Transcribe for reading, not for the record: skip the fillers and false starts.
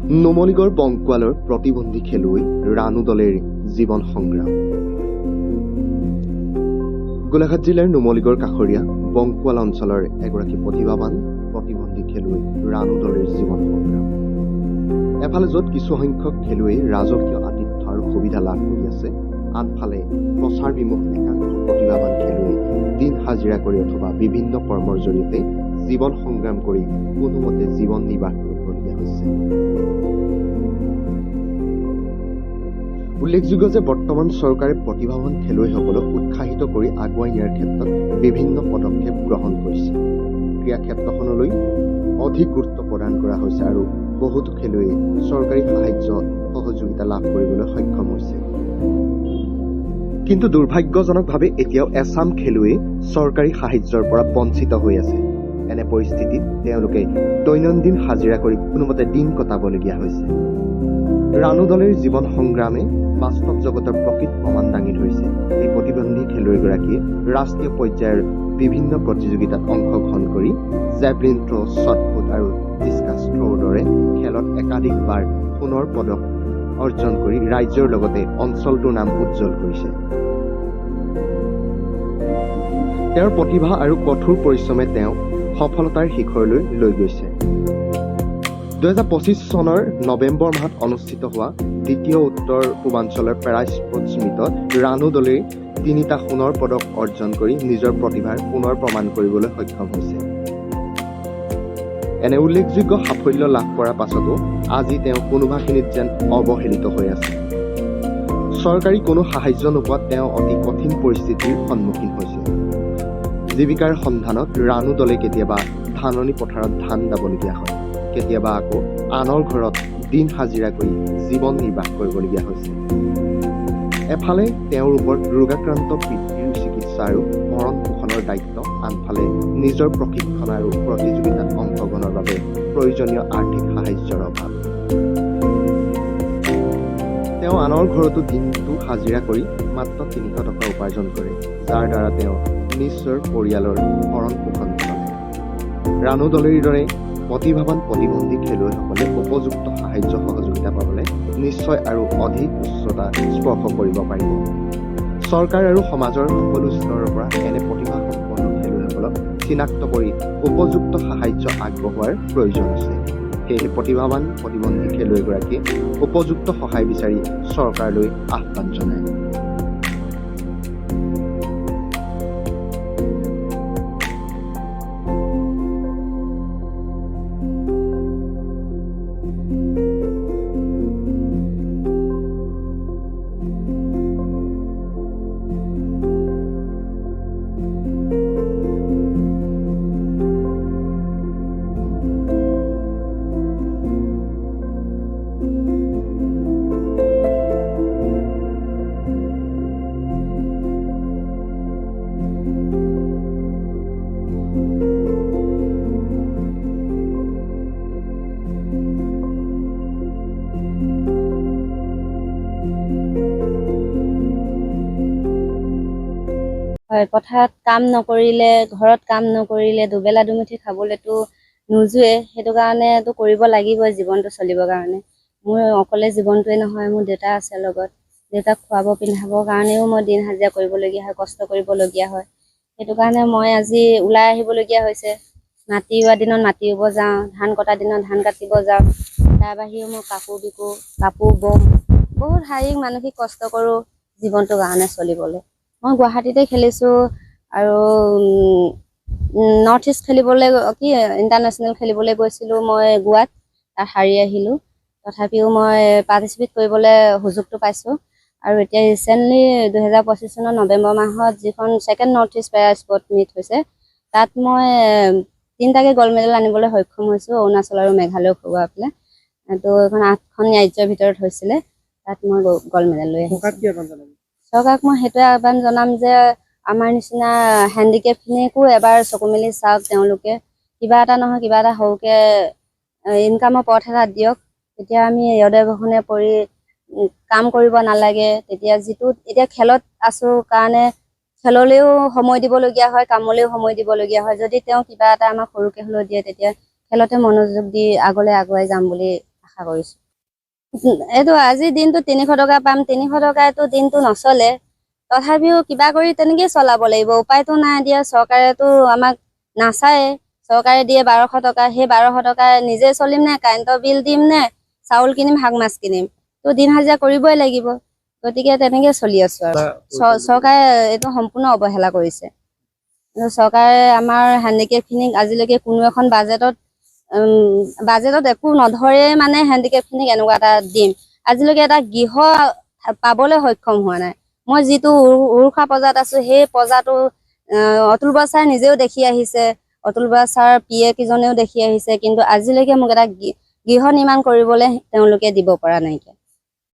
নুমলীগড় বংকুৱালৰ প্ৰতিবন্ধী খেলুৱৈ ৰাণু দলেৰ জীৱন সংগ্ৰাম। গোলাঘাট জিলাৰ নুমলীগড় কাষৰীয়া বংকুৱাল অঞ্চলৰ এগৰাকী প্ৰতিভাৱান প্ৰতিবন্ধী খেলুৱৈ ৰাণু দলেৰ জীৱন সংগ্ৰাম। এফালে য'ত কিছুসংখ্যক খেলুৱৈ ৰাজকীয় আতিথ্য আৰু সুবিধা লাভ কৰি আছে, আনফালে প্ৰচাৰ বিমুখ একাংশ প্ৰতিভাৱান খেলুৱৈ দিন হাজিৰা কৰি অথবা বিভিন্ন কৰ্মৰ জৰিয়তে জীৱন সংগ্ৰাম কৰি কোনোমতে জীৱন নিৰ্বাহ কৰিবলগীয়া হৈছে। উল্লেখযোগ্য যে বৰ্তমান চৰকাৰে প্ৰতিভাৱান খেলুৱৈসকলক উৎসাহিত কৰি আগুৱাই নিয়াৰ ক্ষেত্ৰত বিভিন্ন পদক্ষেপ গ্ৰহণ কৰিছে। ক্ৰীড়া ক্ষেত্ৰখনলৈ অধিক গুৰুত্ব প্ৰদান কৰা হৈছে আৰু বহুতো খেলুৱৈয়ে চৰকাৰী সাহায্য সহযোগিতা লাভ কৰিবলৈ সক্ষম হৈছে। কিন্তু দুৰ্ভাগ্যজনকভাৱে এতিয়াও এচাম খেলুৱৈ চৰকাৰী সাহায্যৰ পৰা বঞ্চিত হৈ আছে। এনে পৰিস্থিতিত তেওঁলোকে দৈনন্দিন হাজিৰা কৰি কোনোমতে দিন কটাবলগীয়া হৈছে। ৰাণু দলেৰ জীৱন সংগ্ৰামে বাস্তৱ জগতৰ প্ৰকৃত প্ৰমাণ দাঙি ধৰিছে। এই প্ৰতিবন্ধী খেলুৱৈগৰাকীয়ে ৰাষ্ট্ৰীয় পৰ্যায়ৰ বিভিন্ন প্ৰতিযোগিতাত অংশগ্ৰহণ কৰি জেভলিন থ্ৰ, শ্বটপুট আৰু ডিস্কাছ থ্ৰৰ দৰে খেলত একাধিকবাৰ সোণৰ পদক অৰ্জন কৰি ৰাজ্যৰ লগতে অঞ্চলটোৰ নাম উজ্জ্বল কৰিছে। তেওঁৰ প্ৰতিভা আৰু কঠোৰ পৰিশ্ৰমে তেওঁক সফলতাৰ শিখৰলৈ লৈ গৈছে। 2025 চনৰ নৱেম্বৰ মাহত অনুষ্ঠিত হোৱা দ্বিতীয় উত্তৰ পূৰ্বাঞ্চলৰ পেৰা স্পৰ্টছ মিটত ৰাণু দলে 3টা সোণৰ পদক অৰ্জন কৰি নিজৰ প্ৰতিভাৰ পুনৰ প্ৰমাণ কৰিবলৈ সক্ষম হৈছে। এনে উল্লেখযোগ্য সাফল্য লাভ কৰাৰ পাছতো আজি তেওঁ কোনোবাখিনিত যেন অৱহেলিত হৈ আছে। চৰকাৰী কোনো সাহায্য নোপোৱাত তেওঁ অতি কঠিন পৰিস্থিতিৰ সন্মুখীন হৈছে। জীৱিকাৰ সন্ধানত ৰাণু দলে কেতিয়াবা ধাননি পথাৰত ধান দাবলগীয়া হয়, কেতিয়াবা আকৌ আনৰ ঘৰত দিন হাজিৰা কৰি জীৱন নিৰ্বাহ কৰিবলগীয়া হৈছে। এফালে তেওঁৰ ওপৰত ৰোগাক্ৰান্ত পিতৃৰ চিকিৎসা আৰু ভৰণ পোষণৰ দায়িত্ব, আনফালে নিজৰ প্ৰশিক্ষণ আৰু প্ৰতিযোগিতাত অংশগ্ৰহণৰ বাবে প্ৰয়োজনীয় আৰ্থিক সাহায্যৰ অভাৱ। তেওঁ আনৰ ঘৰতো দিনটো হাজিৰা কৰি মাত্ৰ 300 টকা উপাৰ্জন কৰে, যাৰ দ্বাৰা তেওঁ নিজৰ পৰিয়ালৰ ভৰণ পোষণ চলায়। ৰাণু দলেৰ দৰে প্ৰতিভাৱান প্ৰতিবন্ধী খেলুৱৈসকলে উপযুক্ত সাহায্য সহযোগিতা পাবলৈ নিশ্চয় আৰু অধিক উচ্চতা স্পৰ্শ কৰিব পাৰিব। চৰকাৰ আৰু সমাজৰ সকলো স্তৰৰ পৰা এনে প্ৰতিভাসম্পন্ন খেলুৱৈসকলক চিনাক্ত কৰি উপযুক্ত সাহায্য আগবঢ়োৱাৰ প্ৰয়োজন আছে। সেয়েহে প্ৰতিভাৱান প্ৰতিবন্ধী খেলুৱৈগৰাকীয়ে উপযুক্ত সহায় বিচাৰি চৰকাৰলৈ আহ্বান জনায়। হয়, পথাৰত কাম নকৰিলে, ঘৰত কাম নকৰিলে দুবেলা দুমুঠি খাবলৈতো নোজোৱে। সেইটো কাৰণেতো কৰিব লাগিবই জীৱনটো চলিবৰ কাৰণে। মোৰ অকলে জীৱনটোৱে নহয়, মোৰ দেউতা আছে লগত। দেউতাক খুৱাব পিন্ধাবৰ কাৰণেও মই দিন হাজিৰা কৰিবলগীয়া হয়, কষ্ট কৰিবলগীয়া হয়। সেইটো কাৰণে মই আজি ওলাই আহিবলগীয়া হৈছে। মাটি ৰোৱা দিনত মাটি ৰুব যাওঁ, ধান কটা দিনত ধান কাটিব যাওঁ। তাৰ বাহিৰেও মই কাপোৰ বিকো, কাপোৰ বওঁ, বহুত শাৰীৰিক মানসিক কষ্ট কৰোঁ জীৱনটোৰ কাৰণে চলিবলৈ। মই গুৱাহাটীতে খেলিছোঁ আৰু নৰ্থ ইষ্ট খেলিবলৈ ইণ্টাৰনেশ্যনেল খেলিবলৈ গৈছিলোঁ মই গোৱাত, তাত হাৰি আহিলোঁ। তথাপিও মই পাৰ্টিচিপেট কৰিবলৈ সুযোগটো পাইছোঁ। আৰু এতিয়া ৰিচেণ্টলি 2025 চনৰ নৱেম্বৰ মাহত যিখন ছেকেণ্ড নৰ্থ ইষ্ট পেৰা স্পৰ্ট মিট হৈছে, তাত মই 3টাকৈ গ'ল্ড মেডেল আনিবলৈ সক্ষম হৈছোঁ, অৰুণাচল আৰু মেঘালয়ক হৰুৱাই পেলাই। তো এইখন 8খন ৰাজ্যৰ ভিতৰত হৈছিলে, তাত মই গ'ল্ড মেডেল লৈ আহিছোঁ। চৰকাৰক মই সেইটোৱে আহ্বান জনাম যে আমাৰ নিচিনা হেণ্ডিকেপখিনিকো এবাৰ চকু মেলি চাওক। তেওঁলোকে কিবা এটা নহয় কিবা এটা সৰুকৈ ইনকামৰ পথ এটা দিয়ক। তেতিয়া আমি হৃদয় বহনে পৰি কাম কৰিব নালাগে। এতিয়া খেলত আছোঁ কাৰণে খেললৈও সময় দিবলগীয়া হয়, কামলৈও সময় দিবলগীয়া হয়। যদি তেওঁ কিবা এটা আমাক সৰুকৈ হ'লেও দিয়ে, তেতিয়া খেলতে মনোযোগ দি আগলৈ আগুৱাই যাম বুলি আশা কৰিছো। এইটো আজি দিনটো 300 টকা পাম, 300 টকাটো দিনটো নচলে, তথাপিও কিবা কৰি তেনেকেই চলাব লাগিব, উপায়তো নাই দিয়া। চৰকাৰেতো আমাক নাচায়ে, চৰকাৰে দিয়ে 1200 টকা, সেই 1200 টকা নিজে চলিম নে কাৰেণ্টৰ বিল দিম নে চাউল কিনিম শাক মাছ কিনিম, তো দিন হাজিৰা কৰিবই লাগিব। গতিকে তেনেকে চলি আছো আৰু চৰকাৰে এইটো সম্পূৰ্ণ অৱহেলা কৰিছে। চৰকাৰে আমাৰ হেণ্ডিকেপখিনিক আজিলৈকে কোনো এখন বাজেটত একো নধৰে, মানে হেণ্ডিকেপখিনিক এনেকুৱা এটা দিম, আজিলৈকে এটা গৃহ পাবলৈ সক্ষম হোৱা নাই। মই যিটো উৰুষা পৰ্যায়ত আছো, সেই পৰ্যায়টো অতুল বৰা ছাৰ নিজেও দেখি আহিছে, অতুল বৰা ছাৰ পিয়ে কেইজনেও দেখি আহিছে, কিন্তু আজিলৈকে মোক এটা গৃহ নিৰ্মাণ কৰিবলৈ তেওঁলোকে দিব পৰা নাইকিয়া।